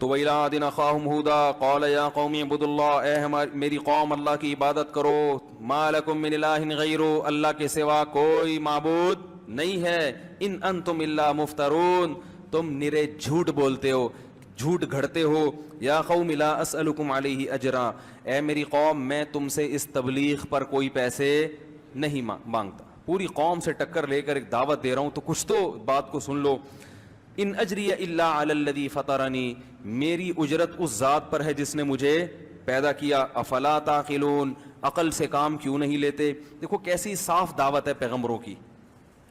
تو وَإِلَىٰ عَادٍ أَخَاهُمْ هُودًا قَالَ يَا قَوْمِ اعْبُدُوا اللَّهَ، میری قوم اللہ کی عبادت کرو، مَا لَكُم مِّنْ إِلَٰهٍ غَيْرُهُ، اللہ کے سوا کوئی معبود نہیں ہے، إِنْ أَنْتُمْ إِلَّا مُفْتَرُونَ، تم نرے جھوٹ بولتے ہو، جھوٹ گھڑتے ہو۔ یا قوم لا اسألکم علیہ اجرا، اے میری قوم میں تم سے اس تبلیغ پر کوئی پیسے نہیں مانگتا، پوری قوم سے ٹکر لے کر ایک دعوت دے رہا ہوں تو کچھ تو بات کو سن لو۔ ان اجری الا علی الذی فطرنی، میری اجرت اس ذات پر ہے جس نے مجھے پیدا کیا۔ افلا تعقلون، عقل سے کام کیوں نہیں لیتے؟ دیکھو کیسی صاف دعوت ہے پیغمبروں کی،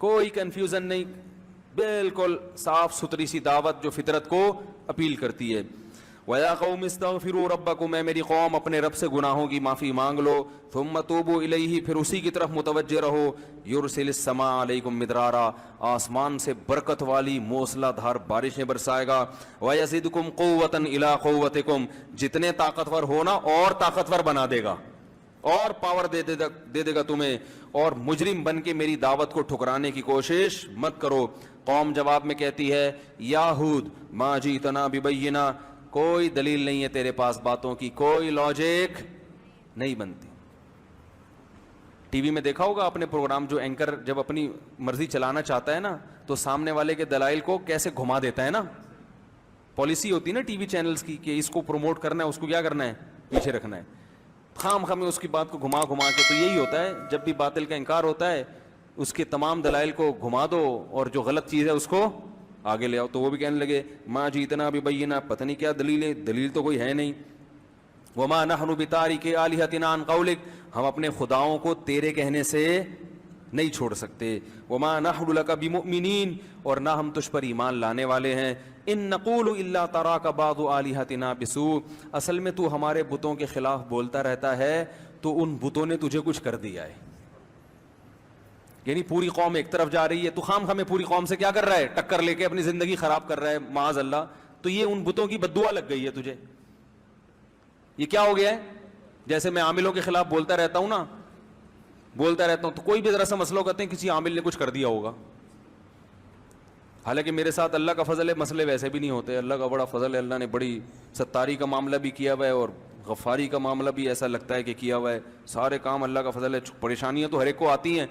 کوئی کنفیوژن نہیں، بالکل صاف ستھری سی دعوت جو فطرت کو اپیل کرتی ہے۔ وَيَا قَوْمِ اسْتَغْفِرُوا رَبَّكُمْ، اے میری قوم اپنے رب سے گناہوں کی معافی مانگ لو، ثُمَّ تُوبُوا إِلَيْهِ، پھر اسی کی طرف متوجہ رہو۔ يُرْسِلِ السَّمَاءَ عَلَيْكُمْ مِدْرَارًا، آسمان سے برکت والی موسلا دھار بارشیں برسائے گا۔ وَيَزِدْكُمْ قُوَّةً إِلَىٰ قُوَّتِكُمْ، جتنے طاقتور ہونا اور طاقتور بنا دے گا، اور پاور دے دے گا تمہیں، اور مجرم بن کے میری دعوت کو ٹھکرانے کی کوشش مت کرو۔ قوم جواب میں کہتی ہے یا ہود ما جیتنا ببینہ، کوئی دلیل نہیں ہے تیرے پاس باتوں کی، کوئی لاجک نہیں بنتی۔ ٹی وی میں دیکھا ہوگا آپ نے پروگرام، جو اینکر جب اپنی مرضی چلانا چاہتا ہے نا تو سامنے والے کے دلائل کو کیسے گھما دیتا ہے نا، پالیسی ہوتی ہے نا ٹی وی چینلز کی کہ اس کو پروموٹ کرنا ہے، اس کو کیا کرنا ہے، پیچھے رکھنا ہے، خام خام اس کی بات کو گھما کے۔ تو یہی ہوتا ہے جب بھی باطل کا انکار ہوتا ہے، اس کے تمام دلائل کو گھما دو اور جو غلط چیز ہے اس کو آگے لے آؤ۔ تو وہ بھی کہنے لگے ما جیتنا ببینہ، پتہ نہیں کیا دلیل ہے، دلیل تو کوئی ہے نہیں۔ وما نحن بتارک آلہتنا عن قولک، ہم اپنے خداؤں کو تیرے کہنے سے نہیں چھوڑ سکتے۔ وما نحن لک بمؤمنین، اور نہ ہم تجھ پر ایمان لانے والے ہیں۔ ان نقول الا تراک بعض آلہتنا بسوء، اصل میں تو ہمارے بتوں کے خلاف بولتا رہتا ہے تو ان بتوں نے تجھے کچھ کر دیا ہے۔ یعنی پوری قوم ایک طرف جا رہی ہے، تو خام خامے پوری قوم سے کیا کر رہا ہے، ٹکر لے کے اپنی زندگی خراب کر رہا ہے معاذ اللہ، تو یہ ان بتوں کی بددعا لگ گئی ہے تجھے۔ یہ کیا ہو گیا ہے؟ جیسے میں عاملوں کے خلاف بولتا رہتا ہوں نا، بولتا رہتا ہوں تو کوئی بھی ذرا سا مسئلہ کہتے ہیں کسی عامل نے کچھ کر دیا ہوگا، حالانکہ میرے ساتھ اللہ کا فضل ہے، مسئلے ویسے بھی نہیں ہوتے، اللہ کا بڑا فضل ہے، اللہ نے بڑی ستاری کا معاملہ بھی کیا ہوا ہے اور غفاری کا معاملہ بھی ایسا لگتا ہے کہ کیا ہوا ہے، سارے کام اللہ کا فضل ہے۔ پریشانیاں تو ہر ایک کو آتی ہیں،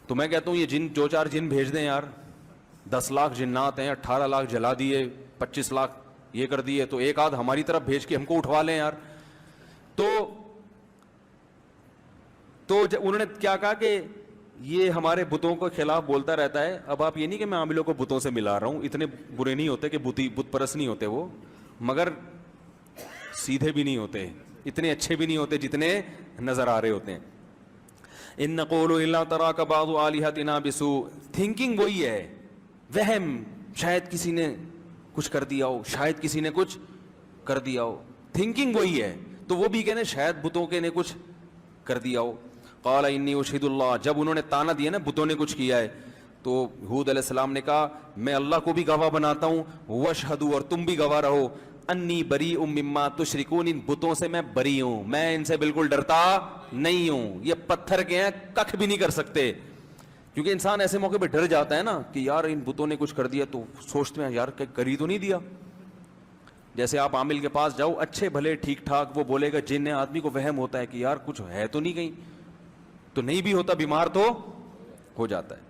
تو میں کہتا ہوں یہ جن دو چار جن بھیج دیں یار، 10 لاکھ جنات ہیں، 18 لاکھ جلا دیے، 25 لاکھ یہ کر دیے، تو ایک آدھ ہماری طرف بھیج کے ہم کو اٹھوا لیں یار۔ تو انہوں نے کیا کہا کہ یہ ہمارے بتوں کے خلاف بولتا رہتا ہے۔ اب آپ یہ نہیں کہ میں عاملوں کو بتوں سے ملا رہا ہوں، اتنے برے نہیں ہوتے کہ بت پرست نہیں ہوتے وہ، مگر سیدھے بھی نہیں ہوتے، اتنے اچھے بھی نہیں ہوتے جتنے نظر آ رہے ہوتے ہیں۔ ان نقول الا تراک بعض آلہتنا بسوء، تھنکنگ وہی ہے، وہم، شاید کسی نے کچھ کر دیا ہو، شاید کسی نے کچھ کر دیا ہو، تھنکنگ وہی ہے۔ تو وہ بھی کہنے شاید بتوں کے نے کچھ کر دیا ہو۔ قال انی اشہد اللہ، جب انہوں نے تانا دیا نا بتوں نے کچھ کیا ہے، تو ہود علیہ السلام نے کہا میں اللہ کو بھی گواہ بناتا ہوں، واشہدوا، اور تم بھی گواہ رہو، انی بریء مما تشرکون، ان بتوں سے میں بری ہوں، میں ان سے بالکل ڈرتا نہیں ہوں، یہ پتھر کے ہیں، ککھ بھی نہیں کر سکتے۔ کیونکہ انسان ایسے موقع پہ ڈر جاتا ہے نا کہ یار ان بتوں نے کچھ کر دیا، تو سوچتے ہیں یار کر ہی تو نہیں دیا۔ جیسے آپ عامل کے پاس جاؤ، اچھے بھلے ٹھیک ٹھاک، وہ بولے گا جن، آدمی کو وہم ہوتا ہے کہ یار کچھ ہے تو نہیں کہیں، تو نہیں بھی ہوتا، بیمار تو ہو جاتا ہے۔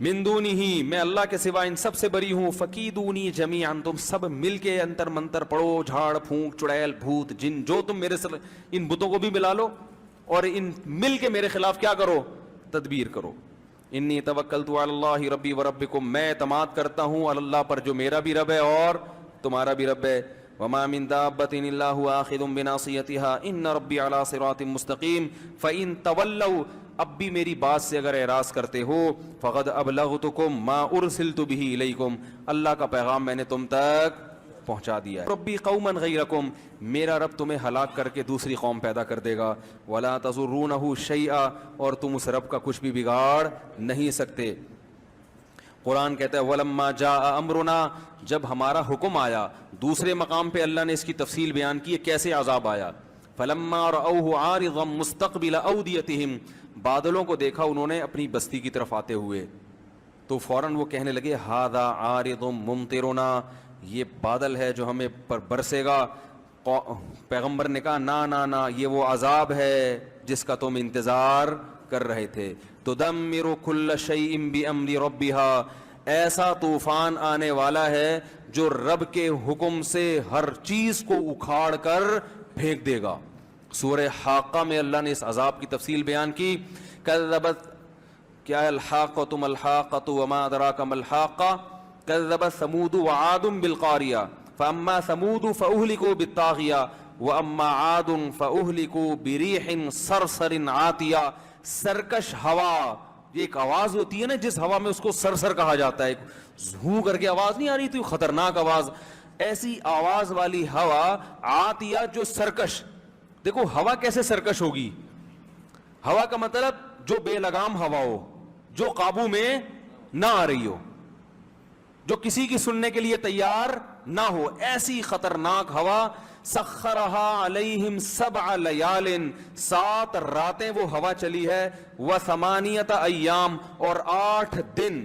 من دونہ، میں اللہ کے سوا ان سب سے بری ہوں، فکیدونی جمیعا، تم سب مل کے انتر منتر پڑھو، جھاڑ پھونک چڑیل بھوت جن جو تم میرے سر، ان بتوں کو بھی ملا لو اور ان مل کے میرے خلاف کیا کرو، تدبیر کرو۔ انی توکلت علی اللہ ربی و ربکم، میں اعتماد کرتا ہوں اللہ پر جو میرا بھی رب ہے اور تمہارا بھی رب ہے۔ وما من دابۃ الا هو آخذ بناصیتها ان ربی علی صراط مستقیم فإن تولوا، اب بھی میری بات سے اگر اعراض کرتے ہو، فقد ابلغتکم ما ارسلت به الیکم، اللہ کا پیغام میں نے تم تک پہنچا دیا ہے۔ ربی قوما غیرکم، میرا رب تمہیں ہلاک کر کے دوسری قوم پیدا کر دے گا، ولا تضرونہ شیئا، اور تم اس رب کا کچھ بھی بگاڑ نہیں سکتے۔ قرآن کہتا ہے وَلَمَّا جَاءَ أَمْرُنَا، جب ہمارا حکم آیا، دوسرے مقام پہ اللہ نے اس کی تفصیل بیان کی ہے کیسے عذاب آیا۔ فَلَمَّا رَأَوْهُ عَارِضًا مُسْتَقْبِلَ أَوْدِيَتِهِمْ، بادلوں کو دیکھا انہوں نے اپنی بستی کی طرف آتے ہوئے، تو فوراً وہ کہنے لگے هَذَا عَارِضٌ مُمْطِرُنَا، یہ بادل ہے جو ہمیں پر برسے گا. پیغمبر نے کہا نا نا نا, یہ وہ عذاب ہے جس کا تم انتظار کر رہے تھے. تدمر کل شیء بامر ربها, ایسا طوفان آنے والا ہے جو رب کے حکم سے ہر چیز کو اکھاڑ کر پھینک دے گا. سورہ حاقہ میں اللہ نے اس عذاب کی تفصیل بیان کی. کذبت, کیا ہے الحاقۃ ما الحاقۃ وما ادراک ما الحاقہ, کذبت ثمود وعاد بالقاریہ فاما ثمود فاہلکوا بالطاغیہ واما عاد فاہلکوا بریح صرصر عاتیہ. سرکش ہوا, یہ ایک آواز ہوتی ہے نا جس ہوا میں اس کو سرسر کہا جاتا ہے, ہوں کر کے آواز نہیں آ رہی تھی, خطرناک آواز, ایسی آواز والی ہوا. عاتیہ جو سرکش, دیکھو ہوا کیسے سرکش ہوگی, ہوا کا مطلب جو بے لگام ہوا ہو, جو قابو میں نہ آ رہی ہو, جو کسی کی سننے کے لیے تیار نہ ہو, ایسی خطرناک ہوا. سخرها علیہم 7 لیال, 7 راتیں وہ ہوا چلی ہے. و8 ایام, اور 8 دن,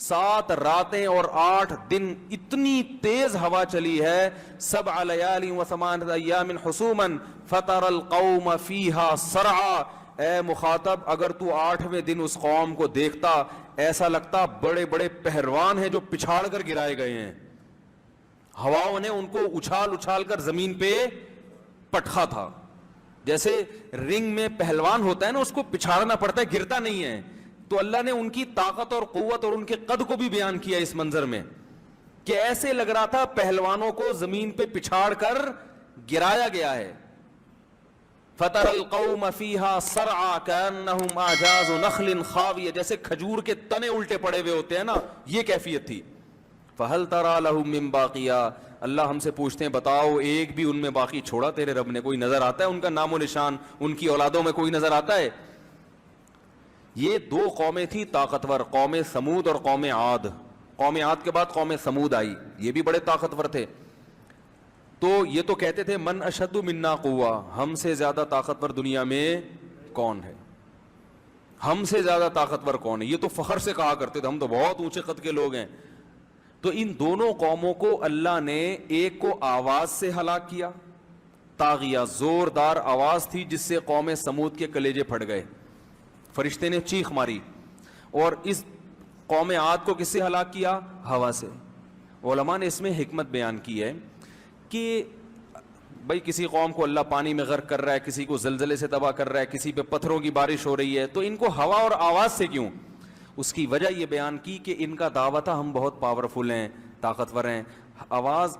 7 راتیں اور 8 دن, اتنی تیز ہوا چلی ہے. 7 لیال و8 ایام حسوما فتر القوم فیہا صرعا. اے مخاطب, اگر تو 8ویں دن اس قوم کو دیکھتا ایسا لگتا بڑے بڑے پہلوان ہیں جو پچھاڑ کر گرائے گئے ہیں. ہواؤں نے ان کو اچھال اچھال کر زمین پہ پٹخا تھا. جیسے رنگ میں پہلوان ہوتا ہے نا, اس کو پچھاڑنا پڑتا ہے, گرتا نہیں ہے. تو اللہ نے ان کی طاقت اور قوت اور ان کے قد کو بھی بیان کیا اس منظر میں کہ ایسے لگ رہا تھا پہلوانوں کو زمین پہ پچھاڑ کر گرایا گیا ہے. فَتَرَى الْقَوْمَ فِيهَا صَرْعَا كَأَنَّهُمْ أَعْجَازُ نَخْلٍ خَاوِيَةٍ, جیسے کھجور کے تنے الٹے پڑے ہوئے ہوتے ہیں نا, یہ کیفیت تھی. فَهَلْ تَرَى لَهُم مِّن بَاقِيَةٍ, اللہ ہم سے پوچھتے ہیں بتاؤ ایک بھی ان میں باقی چھوڑا تیرے رب نے, کوئی نظر آتا ہے ان کا نام و نشان, ان کی اولادوں میں کوئی نظر آتا ہے؟ یہ 2 قومیں تھی طاقتور, قوم سمود اور قوم عاد. قوم عاد کے بعد قوم سمود آئی, یہ بھی بڑے طاقتور تھے. تو یہ تو کہتے تھے من اشد منا قوہ, ہم سے زیادہ طاقتور دنیا میں کون ہے, ہم سے زیادہ طاقتور کون ہے. یہ تو فخر سے کہا کرتے تھے ہم تو بہت اونچے قد کے لوگ ہیں. تو ان دونوں قوموں کو اللہ نے, ایک کو آواز سے ہلاک کیا, طاغیہ, زوردار آواز تھی جس سے قوم سمود کے کلیجے پھٹ گئے, فرشتے نے چیخ ماری. اور اس قوم عاد کو کس سے ہلاک کیا؟ ہوا سے. علماء نے اس میں حکمت بیان کی ہے کہ بھائی کسی قوم کو اللہ پانی میں غرق کر رہا ہے, کسی کو زلزلے سے تباہ کر رہا ہے, کسی پہ پتھروں کی بارش ہو رہی ہے, تو ان کو ہوا اور آواز سے کیوں؟ اس کی وجہ یہ بیان کی کہ ان کا دعویٰ تھا ہم بہت پاورفل ہیں, طاقتور ہیں. آواز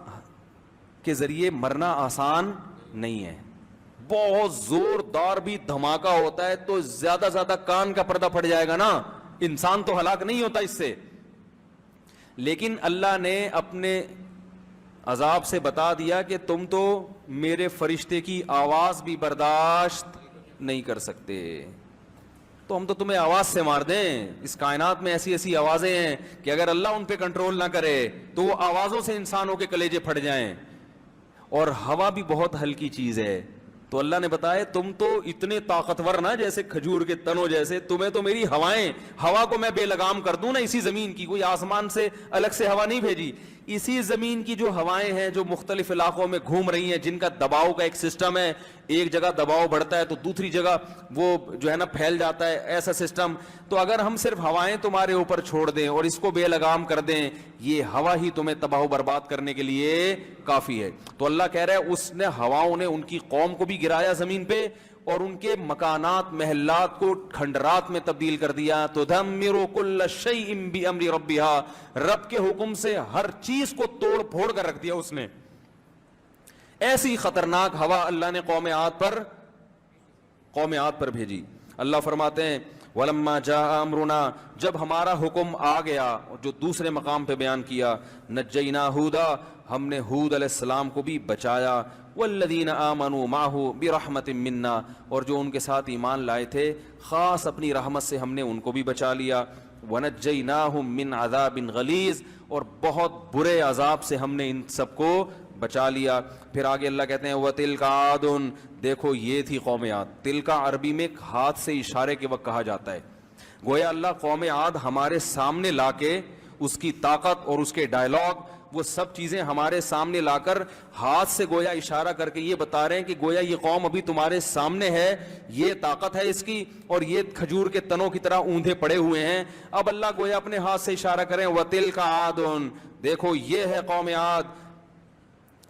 کے ذریعے مرنا آسان نہیں ہے, بہت زوردار بھی دھماکہ ہوتا ہے تو زیادہ زیادہ کان کا پردہ پھٹ جائے گا نا, انسان تو ہلاک نہیں ہوتا اس سے. لیکن اللہ نے اپنے عذاب سے بتا دیا کہ تم تو میرے فرشتے کی آواز بھی برداشت نہیں کر سکتے, تو ہم تو تمہیں آواز سے مار دیں. اس کائنات میں ایسی ایسی آوازیں ہیں کہ اگر اللہ ان پہ کنٹرول نہ کرے تو وہ آوازوں سے انسانوں کے کلیجے پھٹ جائیں. اور ہوا بھی بہت ہلکی چیز ہے, تو اللہ نے بتایا تم تو اتنے طاقتور نا جیسے کھجور کے تنوں جیسے, تمہیں تو میری ہوائیں, ہوا کو میں بے لگام کر دوں نا اسی زمین کی, کوئی آسمان سے الگ سے ہوا نہیں بھیجی, اسی زمین کی جو ہوائیں ہیں جو مختلف علاقوں میں گھوم رہی ہیں, جن کا دباؤ کا ایک سسٹم ہے, ایک جگہ دباؤ بڑھتا ہے تو دوسری جگہ وہ جو ہے نا پھیل جاتا ہے, ایسا سسٹم. تو اگر ہم صرف ہوائیں تمہارے اوپر چھوڑ دیں اور اس کو بے لگام کر دیں, یہ ہوا ہی تمہیں تباہ و برباد کرنے کے لیے کافی ہے. تو اللہ کہہ رہا ہے اس نے, ہواؤں نے ان کی قوم کو بھی گرایا زمین پہ اور ان کے مکانات محلات کو کھنڈرات میں تبدیل کر دیا. تدمر کل شیء بامر ربها, رب کے حکم سے ہر چیز کو توڑ پھوڑ کر رکھ دیا اس نے. ایسی خطرناک ہوا اللہ نے قوم عاد پر بھیجی. اللہ فرماتے ہیں وَلَمَّا جَاءَ أَمْرُنَا, جب ہمارا حکم آ گیا, جو دوسرے مقام پہ بیان کیا, نَجَّيْنَا هُودًا, ہم نے ہود علیہ السلام کو بھی بچایا, وَالَّذِينَ آمَنُوا مَعَهُ بِرَحْمَةٍ مِنَّا, اور جو ان کے ساتھ ایمان لائے تھے خاص اپنی رحمت سے ہم نے ان کو بھی بچا لیا. وَنَجَّيْنَاهُمْ مِنْ عَذَابٍ غَلِيظٍ, اور بہت برے عذاب سے ہم نے ان سب کو بچا لیا. پھر آگے اللہ کہتے ہیں وَتِلْكَ عَادٌ, دیکھو یہ تھی قوم عاد. تلکا عربی میں ہاتھ سے اشارے کے وقت کہا جاتا ہے, گویا اللہ قوم عاد ہمارے سامنے لا کے اس کی طاقت اور اس کے ڈائلاگ وہ سب چیزیں ہمارے سامنے لا کر ہاتھ سے گویا اشارہ کر کے یہ بتا رہے ہیں کہ گویا یہ قوم ابھی تمہارے سامنے ہے, یہ طاقت ہے اس کی, اور یہ کھجور کے تنوں کی طرح اوندھے پڑے ہوئے ہیں. اب اللہ گویا اپنے ہاتھ سے اشارہ کریں, وَتِلْكَ عَادٌ, دیکھو یہ ہے قوم عاد,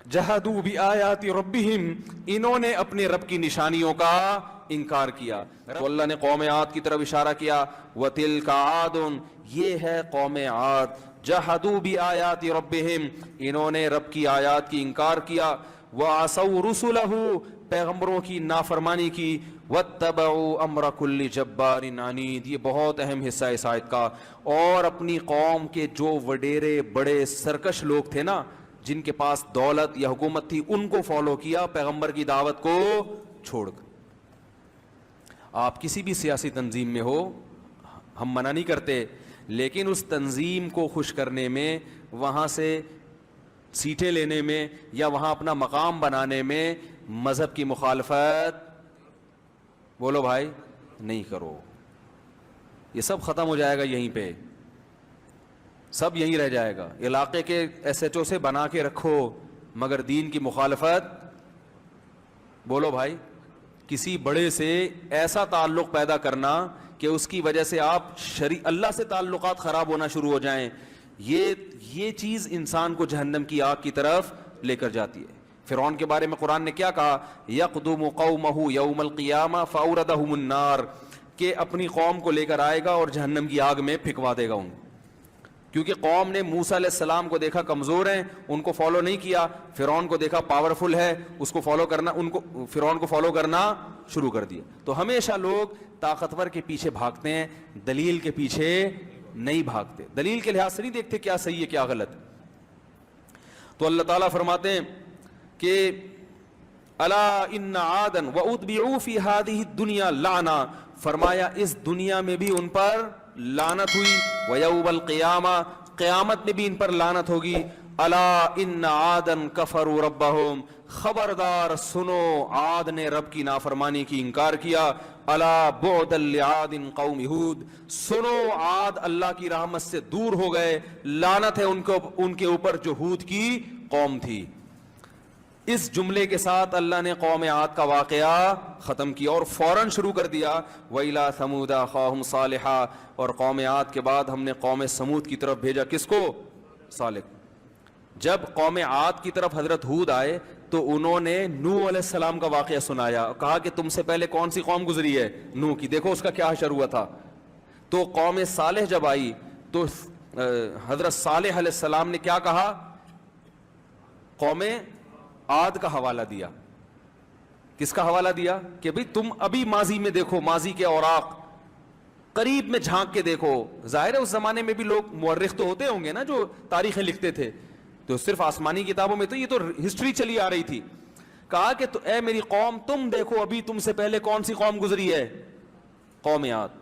جہدوا بآیات ربہم, انہوں نے اپنے رب کی نشانیوں کا انکار کیا. تو اللہ نے قوم عاد کی طرف اشارہ کیا, وَتِلْكَ عَادٌ, یہ ہے قوم عاد, جہدوا بآیات ربہم, انہوں نے رب کی آیات کی انکار کیا, وَعَصَوْا رُسُلَهُ, پیغمبروں کی نافرمانی کی, وَاتَّبَعُوا أَمْرَ كُلِّ جَبَّارٍ عَنِيدٍ, یہ بہت اہم حصہ ہے اس آیت کا. اور اپنی قوم کے جو وڈیرے بڑے سرکش لوگ تھے نا, جن کے پاس دولت یا حکومت تھی, ان کو فالو کیا پیغمبر کی دعوت کو چھوڑ کر. آپ کسی بھی سیاسی تنظیم میں ہو, ہم منع نہیں کرتے, لیکن اس تنظیم کو خوش کرنے میں, وہاں سے سیٹیں لینے میں, یا وہاں اپنا مقام بنانے میں مذہب کی مخالفت بولو بھائی نہیں کرو. یہ سب ختم ہو جائے گا یہیں پہ, سب یہیں رہ جائے گا. علاقے کے ایس ایچ او سے بنا کے رکھو, مگر دین کی مخالفت بولو بھائی. کسی بڑے سے ایسا تعلق پیدا کرنا کہ اس کی وجہ سے آپ اللہ سے تعلقات خراب ہونا شروع ہو جائیں, یہ چیز انسان کو جہنم کی آگ کی طرف لے کر جاتی ہے. فرعون کے بارے میں قرآن نے کیا کہا, یقدم قومہ یوم القیامہ فاوردہم النار, کہ اپنی قوم کو لے کر آئے گا اور جہنم کی آگ میں پھینکوا دے گا ان کو. کیونکہ قوم نے موسیٰ علیہ السلام کو دیکھا کمزور ہیں, ان کو فالو نہیں کیا. فرعون کو دیکھا پاورفل ہے, اس کو فالو کرنا, فرعون کو فالو کرنا شروع کر دیا. تو ہمیشہ لوگ طاقتور کے پیچھے بھاگتے ہیں, دلیل کے پیچھے نہیں بھاگتے, دلیل کے لحاظ سے نہیں دیکھتے کیا صحیح ہے کیا غلط. تو اللہ تعالیٰ فرماتے ہیں کہ الا ان عادا واتبعوا فی هذه الدنیا لعنہ, فرمایا اس دنیا میں بھی ان پر لعنت ہوئی, ویوم القیامہ, قیامت میں بھی ان پر لعنت ہوگی. الا ان عادا کفروا ربہم, خبردار سنو عاد نے رب کی نافرمانی کی انکار کیا. الا بعدا لعاد قوم ہود, سنو عاد اللہ کی رحمت سے دور ہو گئے, لعنت ہے ان کے اوپر جو ہود کی قوم تھی. اس جملے کے ساتھ اللہ نے قوم عاد کا واقعہ ختم کیا اور فوراً شروع کر دیا وَإِلَىٰ ثَمُودَ أَخَاهُمْ صَالِحًا, اور قوم عاد کے بعد ہم نے قوم سمود کی طرف بھیجا کس کو, صالح. جب قوم عاد کی طرف حضرت ہود آئے تو انہوں نے نوح علیہ السلام کا واقعہ سنایا, کہا کہ تم سے پہلے کون سی قوم گزری ہے, نوح کی, دیکھو اس کا کیا حشر ہوا تھا. تو قوم صالح جب آئی تو حضرت صالح علیہ السلام نے کیا کہا, قوم عاد کا حوالہ دیا. کس کا حوالہ دیا کہ بھئی تم ابھی ماضی میں دیکھو, ماضی کے اوراق قریب میں جھانک کے دیکھو. ظاہر ہے اس زمانے میں بھی لوگ مورخ تو ہوتے ہوں گے نا جو تاریخیں لکھتے تھے, تو صرف آسمانی کتابوں میں تو یہ تو ہسٹری چلی آ رہی تھی. کہا کہ تو اے میری قوم تم دیکھو ابھی تم سے پہلے کون سی قوم گزری ہے, قوم عاد.